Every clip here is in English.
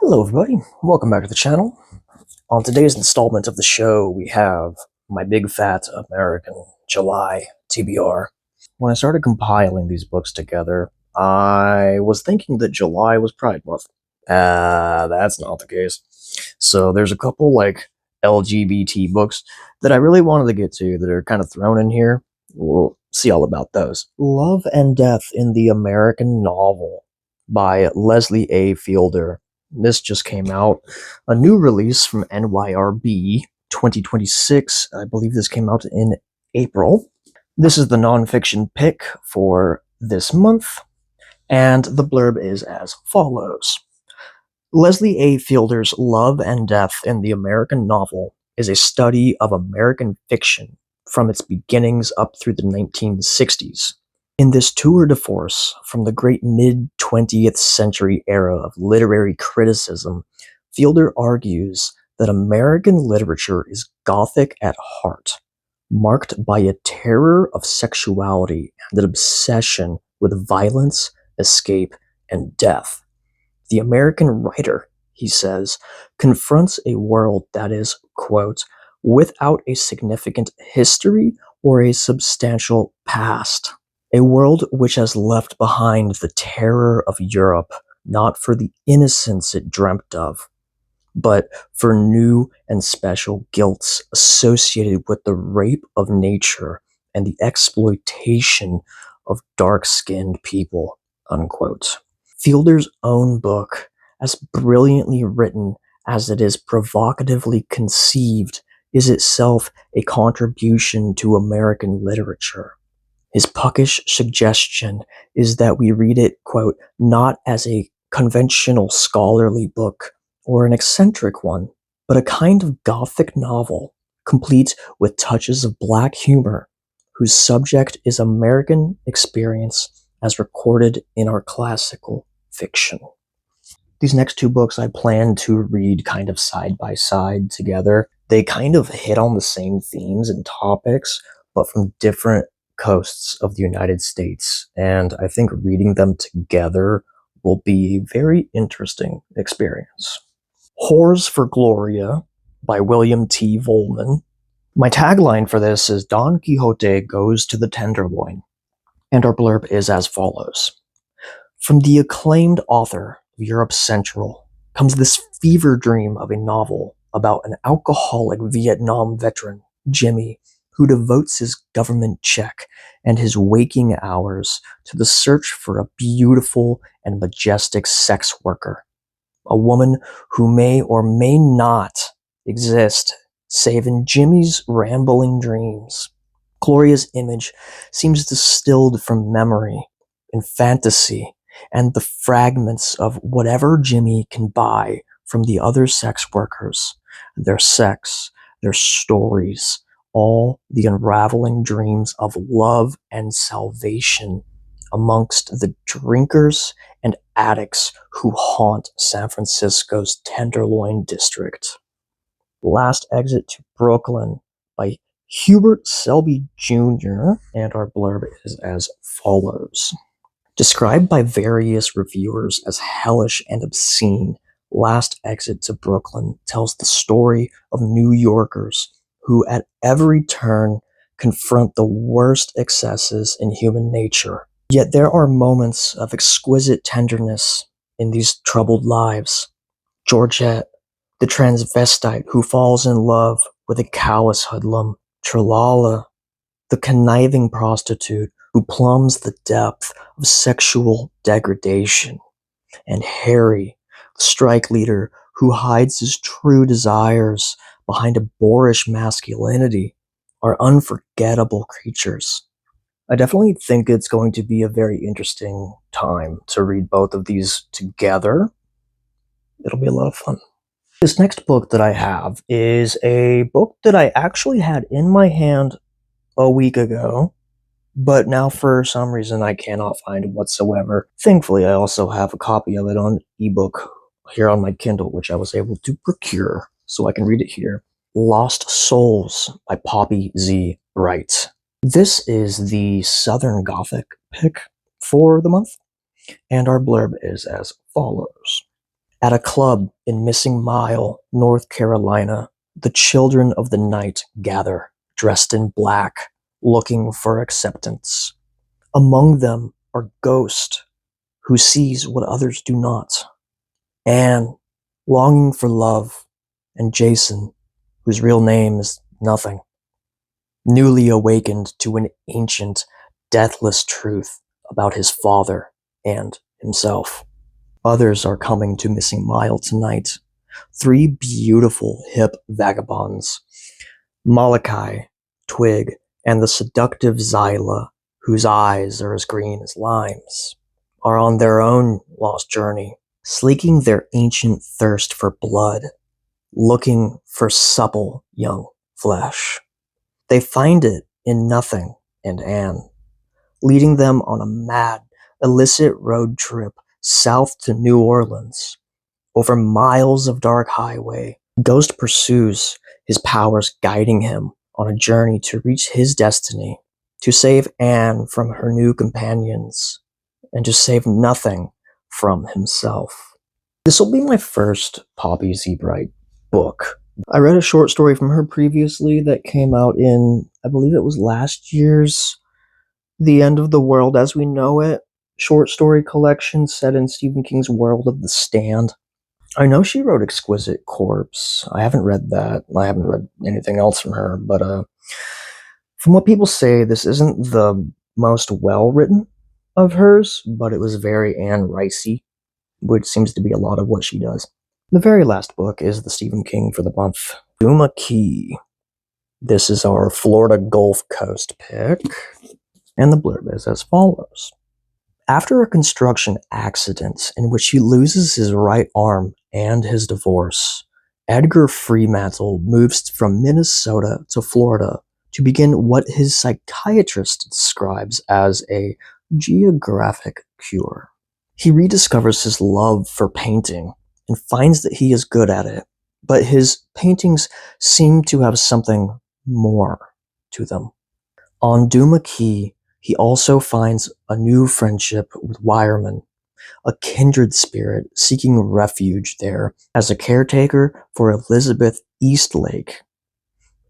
Hello everybody, welcome back to the channel. On today's installment of the show, we have my big fat American July TBR. When I started compiling these books together, I was thinking that July was Pride Month. That's not the case. So there's a couple LGBT books that I really wanted to get to that are kind of thrown in here. We'll see all about those. Love and Death in the American Novel by Leslie A. Fielder. This just came out. A new release from NYRB 2026. I believe this came out in April. This is the nonfiction pick for this month, and the blurb is as follows. Leslie A. Fielder's Love and Death in the American Novel is a study of American fiction from its beginnings up through the 1960s. In this tour de force from the great mid-20th century era of literary criticism, Fielder argues that American literature is Gothic at heart, marked by a terror of sexuality and an obsession with violence, escape, and death. The American writer, he says, confronts a world that is, quote, without a significant history or a substantial past. A world which has left behind the terror of Europe, not for the innocence it dreamt of, but for new and special guilts associated with the rape of nature and the exploitation of dark-skinned people, unquote. Fielder's own book, as brilliantly written as it is provocatively conceived, is itself a contribution to American literature. His puckish suggestion is that we read it, quote, not as a conventional scholarly book or an eccentric one, but a kind of Gothic novel, complete with touches of black humor, whose subject is American experience as recorded in our classical fiction. These next two books I plan to read kind of side by side together. They kind of hit on the same themes and topics, but from different coasts of the United States, and I think reading them together will be a very interesting experience. Whores for Gloria by William T. Vollmann. My tagline for this is Don Quixote goes to the Tenderloin, and our blurb is as follows. From the acclaimed author of Europe Central comes this fever dream of a novel about an alcoholic Vietnam veteran, Jimmy, who devotes his government check and his waking hours to the search for a beautiful and majestic sex worker, a woman who may or may not exist save in Jimmy's rambling dreams. Gloria's image seems distilled from memory and fantasy and the fragments of whatever Jimmy can buy from the other sex workers, their sex, their stories, all the unraveling dreams of love and salvation amongst the drinkers and addicts who haunt San Francisco's Tenderloin district. Last Exit to Brooklyn by Hubert Selby Jr., and our blurb is as follows. Described by various reviewers as hellish and obscene, Last Exit to Brooklyn tells the story of New Yorkers who at every turn confront the worst excesses in human nature. Yet there are moments of exquisite tenderness in these troubled lives. Georgette, the transvestite who falls in love with a callous hoodlum. Tralala, the conniving prostitute who plumbs the depth of sexual degradation. And Harry, the strike leader who hides his true desires behind a boorish masculinity, are unforgettable creatures. I definitely think it's going to be a very interesting time to read both of these together. It'll be a lot of fun. This next book that I have is a book that I actually had in my hand a week ago, but now for some reason I cannot find it whatsoever. Thankfully, I also have a copy of it on ebook here on my Kindle, which I was able to procure, so I can read it here. Lost Souls by Poppy Z. Wright. This is the Southern Gothic pick for the month, and our blurb is as follows. At a club in Missing Mile, North Carolina, the children of the night gather, dressed in black, looking for acceptance. Among them are Ghost, who sees what others do not, Anne, longing for love, and Jason, whose real name is nothing, newly awakened to an ancient, deathless truth about his father and himself. Others are coming to Missing Mile tonight. 3 beautiful, hip vagabonds, Malachi, Twig, and the seductive Zyla, whose eyes are as green as limes, are on their own lost journey, slaking their ancient thirst for blood, looking for supple young flesh. They find it in Nothing and Anne, leading them on a mad, illicit road trip south to New Orleans. Over miles of dark highway, Ghost pursues, his powers guiding him on a journey to reach his destiny, to save Anne from her new companions, and to save Nothing from himself. This will be my first Poppy Zebright book. I read a short story from her previously that came out in, I believe it was last year's The End of the World as We Know It short story collection set in Stephen King's world of The Stand. I know she wrote Exquisite Corpse. I haven't read that. I haven't read anything else from her, but from what people say, this isn't the most well-written of hers, but it was very Anne Ricey, which seems to be a lot of what she does. The very last book is the Stephen King for the month, Duma Key. This is our Florida Gulf Coast pick, and the blurb is as follows. After a construction accident in which he loses his right arm and his divorce, Edgar Freemantle moves from Minnesota to Florida to begin what his psychiatrist describes as a geographic cure. He rediscovers his love for painting and finds that he is good at it, but his paintings seem to have something more to them. On Duma Key, he also finds a new friendship with Wireman, a kindred spirit seeking refuge there as a caretaker for Elizabeth Eastlake.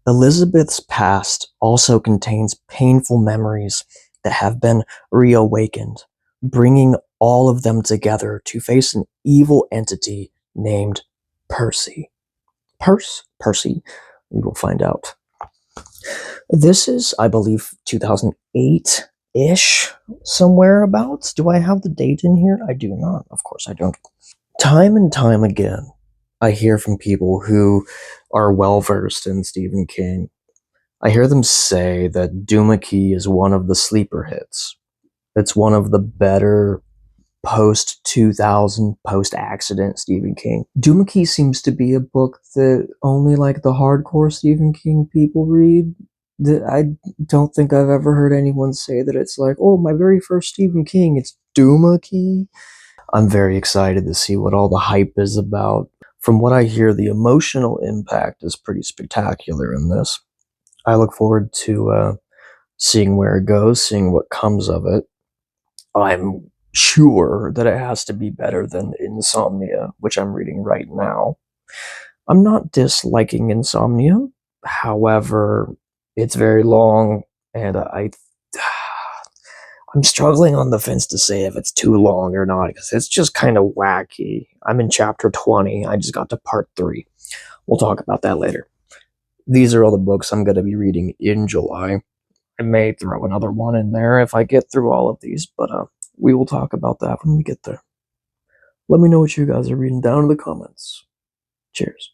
Elizabeth's past also contains painful memories that have been reawakened, bringing all of them together to face an evil entity named Percy. Percy? We will find out. This is, I believe, 2008-ish, somewhere about. Do I have the date in here? I do not. Of course I don't. Time and time again, I hear from people who are well-versed in Stephen King. I hear them say that Duma Key is one of the sleeper hits. It's one of the better post-2000, post-accident Stephen King. Duma Key seems to be a book that only like the hardcore Stephen King people read. That I don't think I've ever heard anyone say that it's like, oh, my very first Stephen King, it's Duma Key. I'm very excited to see what all the hype is about. From what I hear, the emotional impact is pretty spectacular in this. I look forward to seeing where it goes, seeing what comes of it. I'm sure that it has to be better than Insomnia, which I'm reading right now. I'm not disliking Insomnia, however, it's very long, and I'm struggling on the fence to say if it's too long or not, because it's just kind of wacky. I'm in chapter 20, I just got to part 3. We'll talk about that later. These are all the books I'm going to be reading in July. I may throw another one in there if I get through all of these, but we will talk about that when we get there. Let me know what you guys are reading down in the comments. Cheers.